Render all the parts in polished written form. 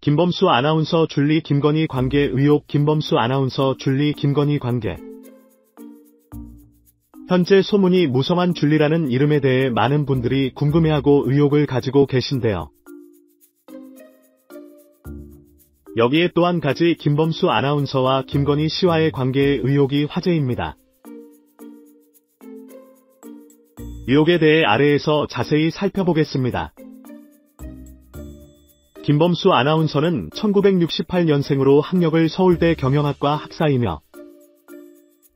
김범수 아나운서 줄리 김건희 관계 의혹. 김범수 아나운서 줄리 김건희 관계. 현재 소문이 무성한 줄리라는 이름에 대해 많은 분들이 궁금해하고 의혹을 가지고 계신데요. 여기에 또 한 가지 김범수 아나운서와 김건희 씨와의 관계의 의혹이 화제입니다. 의혹에 대해 아래에서 자세히 살펴보겠습니다. 김범수 아나운서는 1968년생으로 학력을 서울대 경영학과 학사이며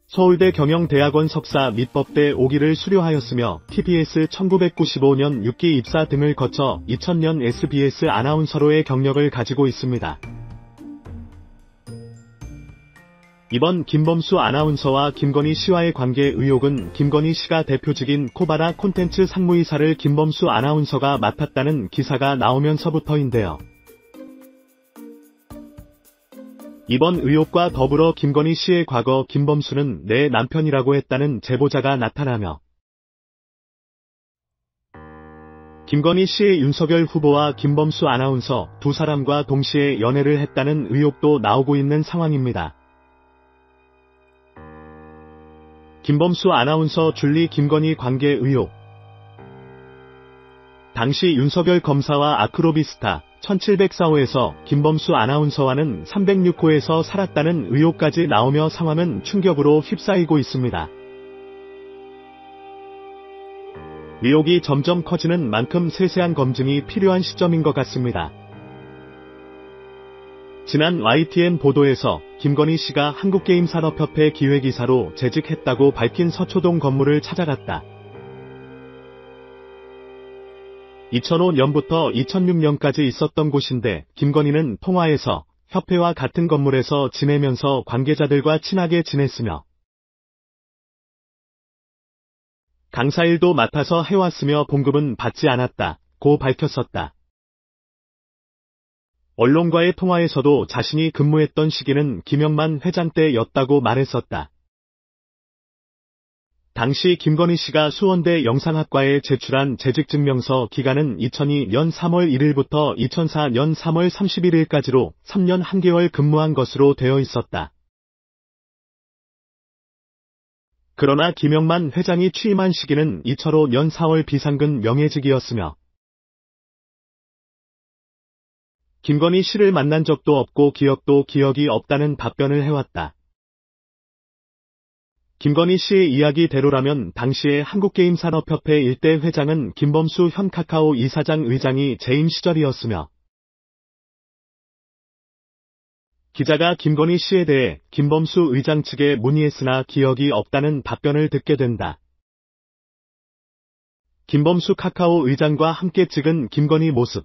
서울대 경영대학원 석사 및 법대 5기를 수료하였으며 TBS 1995년 6기 입사 등을 거쳐 2000년 SBS 아나운서로의 경력을 가지고 있습니다. 이번 김범수 아나운서와 김건희 씨와의 관계 의혹은 김건희 씨가 대표직인 코바나 콘텐츠 상무이사를 김범수 아나운서가 맡았다는 기사가 나오면서부터인데요. 이번 의혹과 더불어 김건희 씨의 과거 김범수는 내 남편이라고 했다는 제보자가 나타나며 김건희 씨의 윤석열 후보와 김범수 아나운서 두 사람과 동시에 연애를 했다는 의혹도 나오고 있는 상황입니다. 김범수 아나운서 줄리 김건희 관계 의혹. 당시 윤석열 검사와 아크로비스타 1704호에서 김범수 아나운서와는 306호에서 살았다는 의혹까지 나오며 상황은 충격으로 휩싸이고 있습니다. 의혹이 점점 커지는 만큼 세세한 검증이 필요한 시점인 것 같습니다. 지난 YTN 보도에서 김건희 씨가 한국게임산업협회 기획이사로 재직했다고 밝힌 서초동 건물을 찾아갔다. 2005년부터 2006년까지 있었던 곳인데 김건희는 통화에서 협회와 같은 건물에서 지내면서 관계자들과 친하게 지냈으며 강사 일도 맡아서 해왔으며 봉급은 받지 않았다고 밝혔었다. 언론과의 통화에서도 자신이 근무했던 시기는 김영만 회장 때였다고 말했었다. 당시 김건희 씨가 수원대 영상학과에 제출한 재직증명서 기간은 2002년 3월 1일부터 2004년 3월 31일까지로 3년 1개월 근무한 것으로 되어 있었다. 그러나 김영만 회장이 취임한 시기는 2005년 4월 비상근 명예직이었으며 김건희 씨를 만난 적도 없고 기억이 없다는 답변을 해왔다. 김건희 씨의 이야기대로라면 당시에 한국게임산업협회 일대 회장은 김범수 현 카카오 이사장 의장이 재임 시절이었으며 기자가 김건희 씨에 대해 김범수 의장 측에 문의했으나 기억이 없다는 답변을 듣게 된다. 김범수 카카오 의장과 함께 찍은 김건희 모습.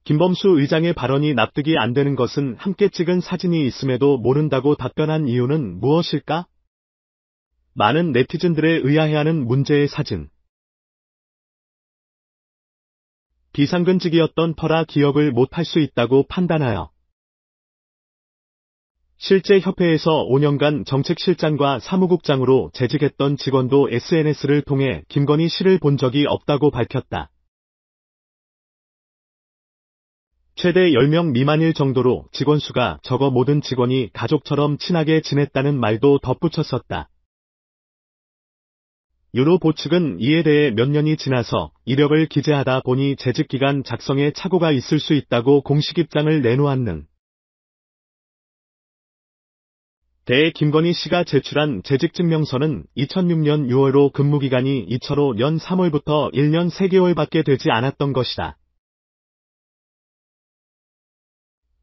김범수 의장의 발언이 납득이 안 되는 것은 함께 찍은 사진이 있음에도 모른다고 답변한 이유는 무엇일까? 많은 네티즌들의 의아해하는 문제의 사진. 비상근직이었던 터라 기억을 못할 수 있다고 판단하여 실제 협회에서 5년간 정책실장과 사무국장으로 재직했던 직원도 SNS를 통해 김건희 씨를 본 적이 없다고 밝혔다. 최대 10명 미만일 정도로 직원 수가 적어 모든 직원이 가족처럼 친하게 지냈다는 말도 덧붙였었다. 윤 후보 측은 이에 대해 몇 년이 지나서 이력을 기재하다 보니 재직기간 작성에 착오가 있을 수 있다고 공식 입장을 내놓았는 대 김건희 씨가 제출한 재직증명서는 2006년 6월로 근무기간이 2005년 3월부터 1년 3개월밖에 되지 않았던 것이다.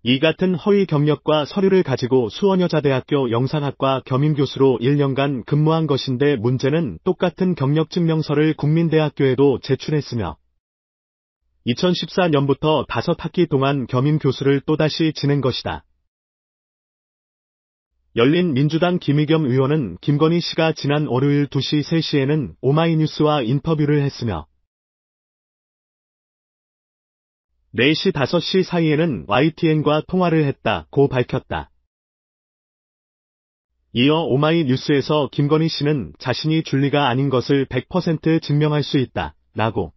이 같은 허위 경력과 서류를 가지고 수원여자대학교 영상학과 겸임교수로 1년간 근무한 것인데 문제는 똑같은 경력증명서를 국민대학교에도 제출했으며 2014년부터 5학기 동안 겸임교수를 또다시 지낸 것이다. 열린민주당 김의겸 의원은 김건희 씨가 지난 월요일 2시 3시에는 오마이뉴스와 인터뷰를 했으며 4시 5시 사이에는 YTN과 통화를 했다고 밝혔다. 이어 오마이뉴스에서 김건희 씨는 자신이 줄리가 아닌 것을 100% 증명할 수 있다 라고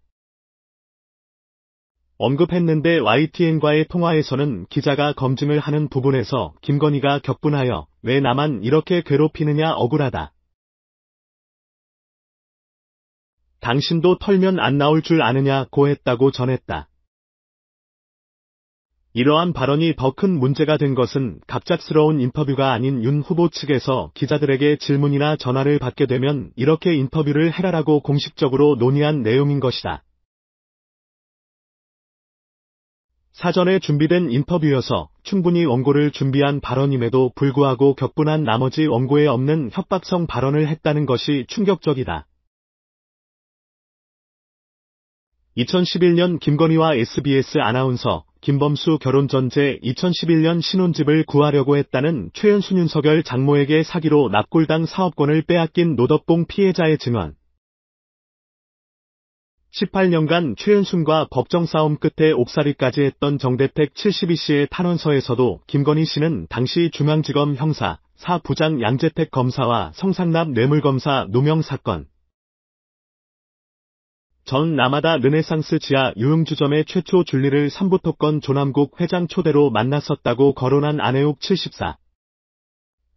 언급했는데 YTN과의 통화에서는 기자가 검증을 하는 부분에서 김건희가 격분하여 왜 나만 이렇게 괴롭히느냐 억울하다. 당신도 털면 안 나올 줄 아느냐고 했다고 전했다. 이러한 발언이 더 큰 문제가 된 것은 갑작스러운 인터뷰가 아닌 윤 후보 측에서 기자들에게 질문이나 전화를 받게 되면 이렇게 인터뷰를 해라라고 공식적으로 논의한 내용인 것이다. 사전에 준비된 인터뷰여서 충분히 원고를 준비한 발언임에도 불구하고 격분한 나머지 원고에 없는 협박성 발언을 했다는 것이 충격적이다. 2011년 김건희와 SBS 아나운서 김범수 결혼 전제 2011년 신혼집을 구하려고 했다는 최은순 윤석열 장모에게 사기로 납골당 사업권을 빼앗긴 노덕봉 피해자의 증언. 18년간 최은순과 법정 싸움 끝에 옥살이까지 했던 정대택 72씨의 탄원서에서도 김건희 씨는 당시 중앙지검 형사, 사 부장 양재택 검사와 성상납 뇌물검사 누명 사건, 전 라마다 르네상스 지하 유흥주점의 최초 줄리를 삼부토건 조남국 회장 초대로 만났었다고 거론한 안혜욱 74.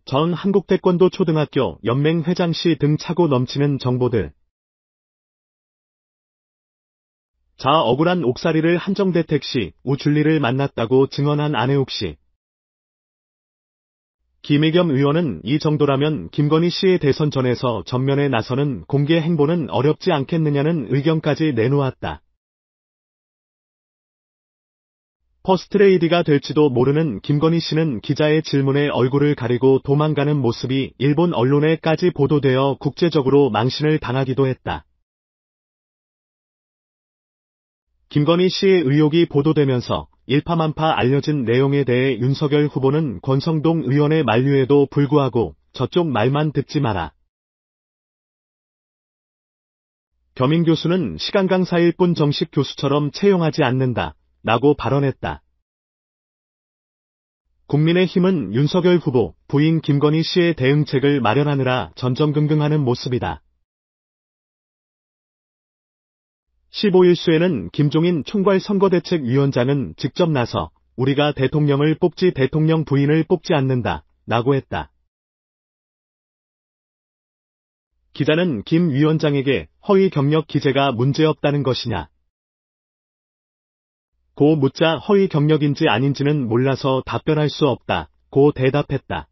전 한국태권도 초등학교 연맹 회장 씨 등 차고 넘치는 정보들. 자 억울한 옥살이를 한정대택 씨, 우줄리를 만났다고 증언한 안혜욱 씨. 김의겸 의원은 이 정도라면 김건희 씨의 대선 전에서 전면에 나서는 공개 행보는 어렵지 않겠느냐는 의견까지 내놓았다. 퍼스트레이디가 될지도 모르는 김건희 씨는 기자의 질문에 얼굴을 가리고 도망가는 모습이 일본 언론에까지 보도되어 국제적으로 망신을 당하기도 했다. 김건희 씨의 의혹이 보도되면서 일파만파 알려진 내용에 대해 윤석열 후보는 권성동 의원의 만류에도 불구하고 저쪽 말만 듣지 마라. 겸임 교수는 시간 강사일 뿐 정식 교수처럼 채용하지 않는다. 라고 발언했다. 국민의힘은 윤석열 후보, 부인 김건희 씨의 대응책을 마련하느라 전전긍긍하는 모습이다. 15일 수에는 김종인 총괄선거대책위원장은 직접 나서 우리가 대통령을 뽑지 대통령 부인을 뽑지 않는다 라고 했다. 기자는 김 위원장에게 허위 경력 기재가 문제없다는 것이냐 고 묻자 허위 경력인지 아닌지는 몰라서 답변할 수 없다 고 대답했다.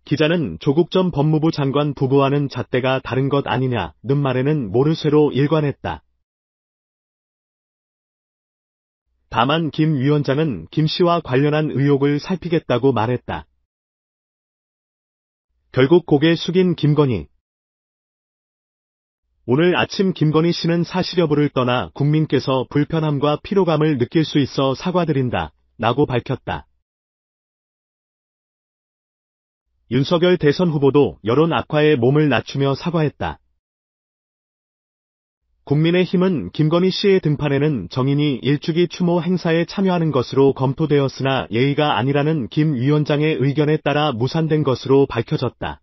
기자는 조국 전 법무부 장관 부부와는 잣대가 다른 것 아니냐는 말에는 모르쇠로 일관했다. 다만 김 위원장은 김 씨와 관련한 의혹을 살피겠다고 말했다. 결국 고개 숙인 김건희. 오늘 아침 김건희 씨는 사실 여부를 떠나 국민께서 불편함과 피로감을 느낄 수 있어 사과드린다 라고 밝혔다. 윤석열 대선 후보도 여론 악화에 몸을 낮추며 사과했다. 국민의힘은 김건희 씨의 등판에는 정인이 일주기 추모 행사에 참여하는 것으로 검토되었으나 예의가 아니라는 김 위원장의 의견에 따라 무산된 것으로 밝혀졌다.